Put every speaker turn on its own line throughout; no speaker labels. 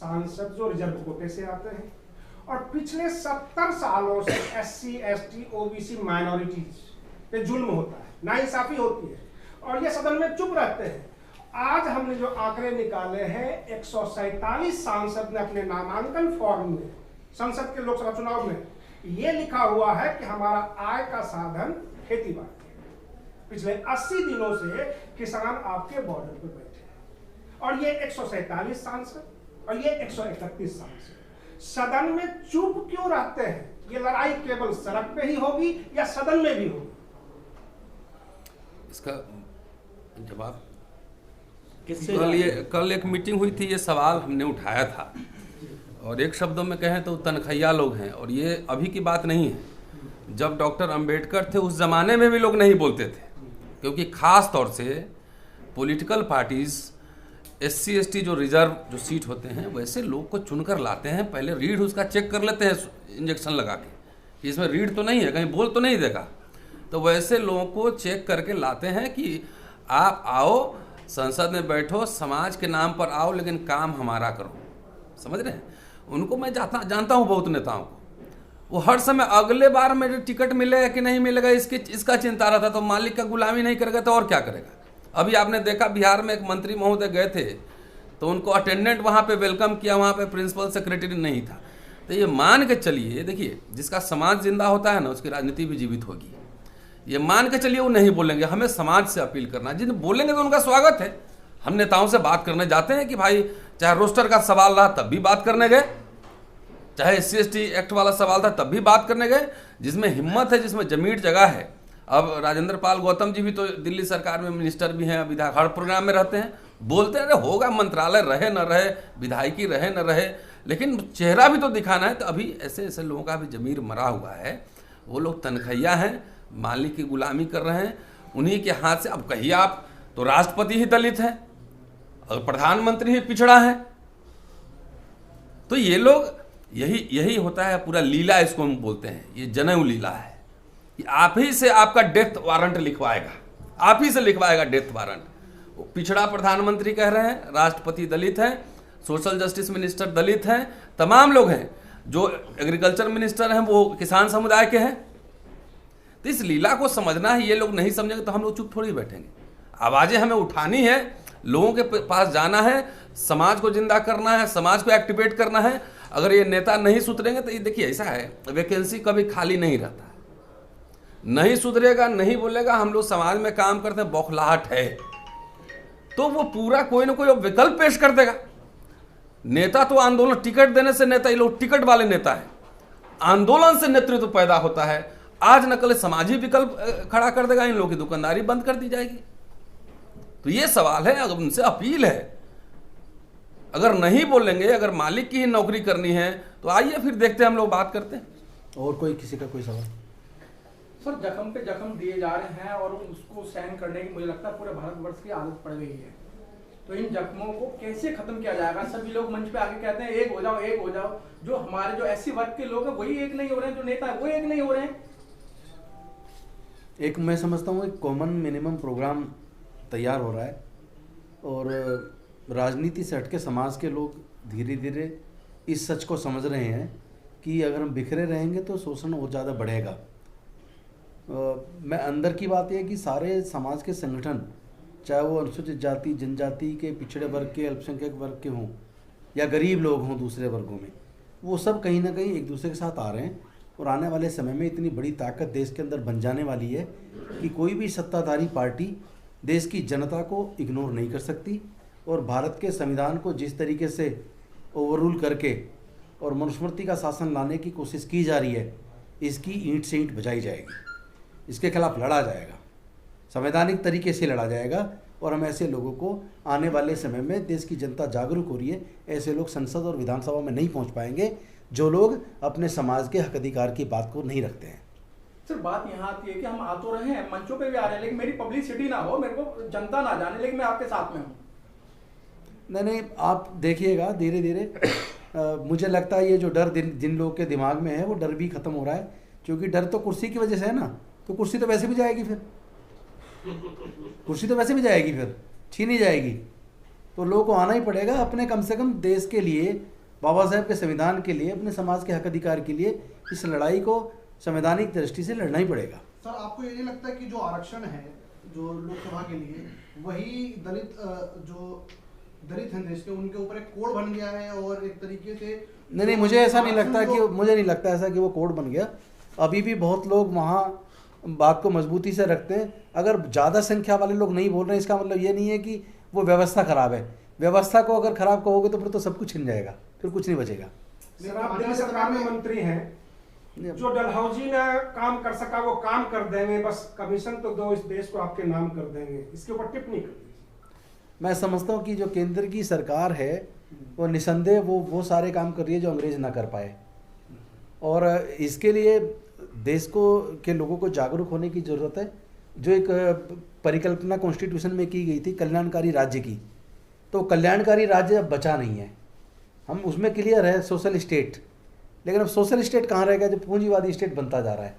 सांसद जो रिजर्व कोटे से आते हैं, और पिछले 70 सालों से SC, ST, OBC माइनॉरिटीज पे जुल्म होता है, नाइंसाफी होती है, और ये सदन में चुप रहते हैं। आज हमने जो आंकड़े निकाले हैं, 147 सांसद ने अपने नामांकन फॉर्म में संसद के लोकसभा चुनाव में ये लिखा हुआ है कि हमारा आय का साधन खेती बाड़ी है। पिछले 80 दिनों से किसान आपके बॉर्डर पर बैठे हैं, और ये 147 सांसद और ये 131 सांसद सदन में चुप क्यों रहते हैं? ये लड़ाई केवल सड़क पे ही होगी या सदन में भी होगी?
इसका जवाब
किससे?
कल एक मीटिंग हुई थी, ये सवाल हमने उठाया था, और एक शब्दों में कहें तो तनखैया लोग हैं, और ये अभी की बात नहीं है। जब डॉक्टर अंबेडकर थे उस जमाने में भी लोग नहीं बोलते थे, क्योंकि खास तौर से पॉलिटिकल पार्टीज SC, ST जो रिजर्व जो सीट होते हैं वैसे लोग को चुनकर लाते हैं। पहले रीढ़ उसका चेक कर लेते हैं इंजेक्शन लगा के कि इसमें रीढ़ तो नहीं है, कहीं बोल तो नहीं देगा। तो वैसे लोगों को चेक करके लाते हैं कि आप आओ, संसद में बैठो, समाज के नाम पर आओ, लेकिन काम हमारा करो। समझ रहे हैं? उनको मैं जानता हूँ बहुत नेताओं को, वो हर समय अगले बार मेरे टिकट मिलेगा कि नहीं मिलेगा इसका चिंता रहता। तो मालिक का गुलामी नहीं करेगा तो और क्या करेगा? अभी आपने देखा बिहार में एक मंत्री महोदय गए थे, तो उनको अटेंडेंट वहाँ पे वेलकम किया, वहाँ पे प्रिंसिपल सेक्रेटरी नहीं था। तो ये मान के चलिए, देखिए जिसका समाज जिंदा होता है ना, उसकी राजनीति भी जीवित होगी। ये मान के चलिए वो नहीं बोलेंगे, हमें समाज से अपील करना, जिन बोलेंगे तो उनका स्वागत है। हम नेताओं से बात करने जाते हैं कि भाई चाहे रोस्टर का सवाल रहा तब भी बात करने गए, चाहे SC, ST एक्ट वाला सवाल था तब भी बात करने गए। जिसमें हिम्मत है, जिसमें जमीन जगह है। अब राजेंद्र पाल गौतम जी भी तो दिल्ली सरकार में मिनिस्टर भी हैं, विधायक हर प्रोग्राम में रहते हैं, बोलते हैं होगा मंत्रालय रहे न रहे, विधायकी रहे न रहे, लेकिन चेहरा भी तो दिखाना है। तो अभी ऐसे ऐसे लोगों का भी जमीर मरा हुआ है, वो लोग तनखैया हैं, मालिक की गुलामी कर रहे हैं, उन्हीं के हाथ से। अब कहिए आप तो राष्ट्रपति ही दलित है और प्रधानमंत्री ही पिछड़ा है, तो ये लोग यही होता है पूरा लीला, इसको हम बोलते हैं, ये जनेऊ लीला है। आप ही से आपका डेथ वारंट लिखवाएगा, आप ही से लिखवाएगा डेथ वारंट। पिछड़ा प्रधानमंत्री कह रहे हैं, राष्ट्रपति दलित हैं, सोशल जस्टिस मिनिस्टर दलित हैं, तमाम लोग हैं, जो एग्रीकल्चर मिनिस्टर हैं वो किसान समुदाय के हैं। तो इस लीला को समझना है, ये लोग नहीं समझेंगे तो हम लोग चुप थोड़ी बैठेंगे। आवाजें हमें उठानी है, लोगों के पास जाना है, समाज को जिंदा करना है, समाज को एक्टिवेट करना है। अगर ये नेता नहीं सुधरेंगे तो ये देखिए ऐसा है, वैकेंसी कभी खाली नहीं रहता, नहीं सुधरेगा, नहीं बोलेगा। हम लोग समाज में काम करते हैं, बौखलाहट है तो वो पूरा कोई ना कोई विकल्प पेश कर देगा। नेता तो आंदोलन, टिकट देने से नेता, ये लोग टिकट वाले नेता है, आंदोलन से नेतृत्व पैदा होता है। आज न कल समाजी विकल्प खड़ा कर देगा, इन लोगों की दुकानदारी बंद कर दी जाएगी। तो ये सवाल है, अगर उनसे अपील है, अगर नहीं बोलेंगे, अगर मालिक की ही नौकरी करनी है तो आइए फिर देखते हैं, हम लोग बात करते हैं।
और कोई किसी का कोई सवाल?
सर, जख्म पे जख्म दिए जा रहे हैं और उसको सहन करने की मुझे लगता है पूरे भारतवर्ष की आदत पड़ गई है। तो इन जख्मों को कैसे खत्म किया जाएगा? सभी लोग मंच पे आके कहते हैं एक हो जाओ, एक हो जाओ। जो हमारे जो SC वर्ग के लोग हैं वही एक नहीं हो रहे हैं, जो नेता है वो एक नहीं हो रहे हैं।
एक मैं समझता हूँ एक कॉमन मिनिमम प्रोग्राम तैयार हो रहा है, और राजनीति से हटके समाज के लोग धीरे धीरे इस सच को समझ रहे हैं कि अगर हम बिखरे रहेंगे तो शोषण और ज़्यादा बढ़ेगा। मैं अंदर की बात यह कि सारे समाज के संगठन, चाहे वो अनुसूचित जाति जनजाति के, पिछड़े वर्ग के, अल्पसंख्यक वर्ग के हों या गरीब लोग हों दूसरे वर्गों में, वो सब कहीं ना कहीं एक दूसरे के साथ आ रहे हैं। और आने वाले समय में इतनी बड़ी ताकत देश के अंदर बन जाने वाली है कि कोई भी सत्ताधारी पार्टी देश की जनता को इग्नोर नहीं कर सकती। और भारत के संविधान को जिस तरीके से ओवररूल करके और मनुस्मृति का शासन लाने की कोशिश की जा रही है, इसकी ईंट से ईंट बजाई जाएगी, इसके खिलाफ लड़ा जाएगा, संवैधानिक तरीके से लड़ा जाएगा। और हम ऐसे लोगों को आने वाले समय में, देश की जनता जागरूक हो रही है, ऐसे लोग संसद और विधानसभा में नहीं पहुंच पाएंगे जो लोग अपने समाज के हक अधिकार की बात को नहीं रखते हैं।
सर, बात यहाँ आती है कि हम आ तो रहे हैं, मंचों पे भी आ रहे हैं, लेकिन मेरी पब्लिसिटी ना हो, मेरे को जनता ना जाने, लेकिन मैं आपके साथ में हूँ।
नहीं, आप देखिएगा धीरे धीरे मुझे लगता है ये जो डर जिन लोगों के दिमाग में है वो डर भी खत्म हो रहा है, क्योंकि डर तो कुर्सी की वजह से है ना। तो कुर्सी तो वैसे भी जाएगी, फिर कुर्सी तो वैसे भी जाएगी, फिर छीनी जाएगी। तो लोगों को आना ही पड़ेगा, अपने कम से कम देश के लिए, बाबा साहेब के संविधान के लिए, अपने समाज के हक अधिकार के लिए इस लड़ाई को संवैधानिक दृष्टि से लड़ना ही पड़ेगा।
सर, आपको ये नहीं लगता कि जो आरक्षण है जो लोकसभा के लिए, वही दलित हैं देश के, उनके ऊपर एक कोड बन गया है और एक तरीके से
नहीं, मुझे ऐसा नहीं लगता कि वो कोड बन गया। अभी भी बहुत लोग वहाँ बात को मजबूती से रखते हैं। अगर ज़्यादा संख्या वाले लोग नहीं बोल रहे हैं, इसका मतलब ये नहीं है कि वो व्यवस्था खराब है। व्यवस्था को अगर खराब कहोगे तो फिर तो सब कुछ छिन जाएगा, फिर कुछ नहीं बचेगा।
सर, आप दिल्ली सरकार में मंत्री हैं, जो डलहौजी ने काम कर सका वो काम कर देंगे, बस कमीशन तो दो, इस देश को आपके नाम कर देंगे, इसके ऊपर टिप्पणी कर दीजिए।
मैं समझता हूँ कि जो केंद्र की सरकार है वो निसंदेह वो सारे काम कर रही है जो अंग्रेज ना कर पाए, और इसके लिए देश को के लोगों को जागरूक होने की ज़रूरत है। जो एक परिकल्पना कॉन्स्टिट्यूशन में की गई थी कल्याणकारी राज्य की, तो कल्याणकारी राज्य अब बचा नहीं है। हम उसमें क्लियर है सोशल स्टेट, लेकिन अब सोशल स्टेट कहाँ रहेगा जब पूंजीवादी स्टेट बनता जा रहा है।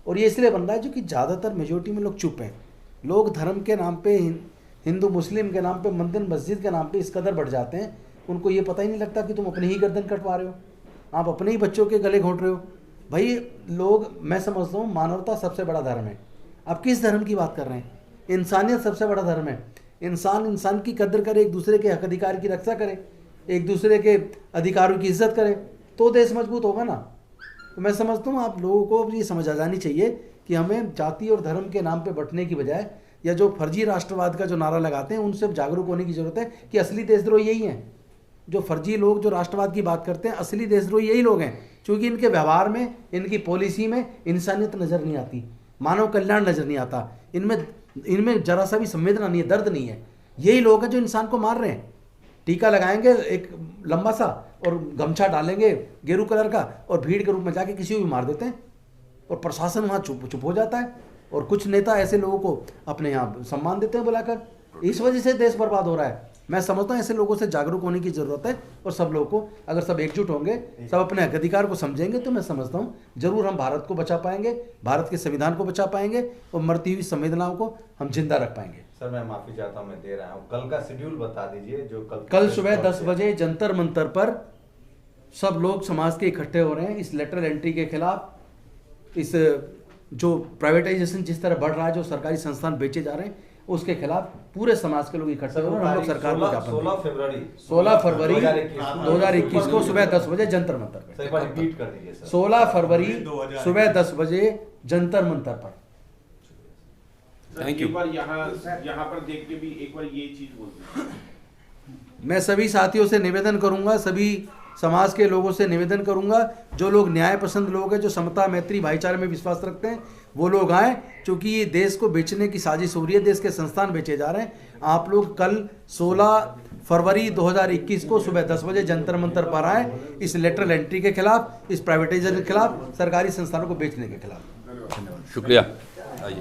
और ये इसलिए बन रहा है क्योंकि ज़्यादातर मेजोरिटी में लोग चुप हैं। लोग धर्म के नाम पे, हिंदू मुस्लिम के नाम पे, मंदिर मस्जिद के नाम पे इस कदर बढ़ जाते हैं, उनको ये पता ही नहीं लगता कि तुम अपनी ही गर्दन कटवा रहे हो, आप अपने ही बच्चों के गले घोंट रहे हो। भाई लोग, मैं समझता हूँ मानवता सबसे बड़ा धर्म है। आप किस धर्म की बात कर रहे हैं? इंसानियत सबसे बड़ा धर्म है। इंसान की कदर करे, एक दूसरे के हक अधिकार की रक्षा करे, एक दूसरे के अधिकारों की इज्जत करे, तो देश मजबूत होगा ना। तो मैं समझता हूँ आप लोगों को ये समझ आ जानी चाहिए कि हमें जाति और धर्म के नाम पे बंटने की बजाय, या जो फर्जी राष्ट्रवाद का जो नारा लगाते हैं उनसे जागरूक होने की ज़रूरत है कि असली देशद्रोही यही हैं। जो फर्जी लोग जो राष्ट्रवाद की बात करते हैं, असली देशद्रोही यही लोग हैं, क्योंकि इनके व्यवहार में, इनकी पॉलिसी में इंसानियत नज़र नहीं आती, मानव कल्याण नज़र नहीं आता, इनमें जरा सा भी संवेदना नहीं है, दर्द नहीं है। यही लोग हैं जो इंसान को मार रहे हैं। टीका लगाएंगे एक लंबा सा और गमछा डालेंगे गेरू कलर का और भीड़ के रूप में जाके किसी को भी मार देते हैं, और प्रशासन वहाँ चुप हो जाता है, और कुछ नेता ऐसे लोगों को अपने यहाँ सम्मान देते हैं बुलाकर। इस वजह से देश बर्बाद हो रहा है। मैं समझता हूँ ऐसे लोगों से जागरूक होने की ज़रूरत है, और सब लोगों को, अगर सब एकजुट होंगे, सब अपने हक अधिकार को समझेंगे, तो मैं समझता हूँ जरूर हम भारत को बचा पाएंगे, भारत के संविधान को बचा पाएंगे, और मरती हुई संवेदनाओं को हम जिंदा रख पाएंगे।
सर, मैं माफ़ी चाहता हूँ, मैं दे रहा हूँ, कल का शेड्यूल बता दीजिए। जो
कल सुबह 10 बजे जंतर मंतर पर सब लोग समाज के इकट्ठे हो रहे हैं इस लेटरल एंट्री के खिलाफ। इस जो प्राइवेटाइजेशन जिस तरह बढ़ रहा है, जो सरकारी संस्थान बेचे जा रहे हैं, उसके खिलाफ पूरे समाज के लोग इकट्ठे हो रहे हैं। हम लोग सरकार को ज्ञापन 16 फरवरी 2021 को सुबह 10 बजे जंतर मंतर पर।
रिपीट कर दीजिए सर।
16 फरवरी सुबह 10 बजे जंतर मंतर पर।
Thank you.
यहाँ पर देख के भी एक बार ये चीज बोलते हैं।
मैं सभी साथियों से निवेदन करूंगा, सभी समाज के लोगों से निवेदन करूंगा, जो लोग न्याय पसंद लोग हैं, जो समता, मैत्री, भाईचारे में विश्वास रखते हैं, वो लोग आए, क्योंकि ये देश को बेचने की साजिश हो रही है, देश के संस्थान बेचे जा रहे हैं। आप लोग कल 16 फरवरी 2021 को सुबह 10 बजे जंतर मंतर पर आए, इस लेटरल एंट्री के खिलाफ, इस प्राइवेटाइजेशन के खिलाफ, सरकारी संस्थानों को बेचने के खिलाफ।
शुक्रिया।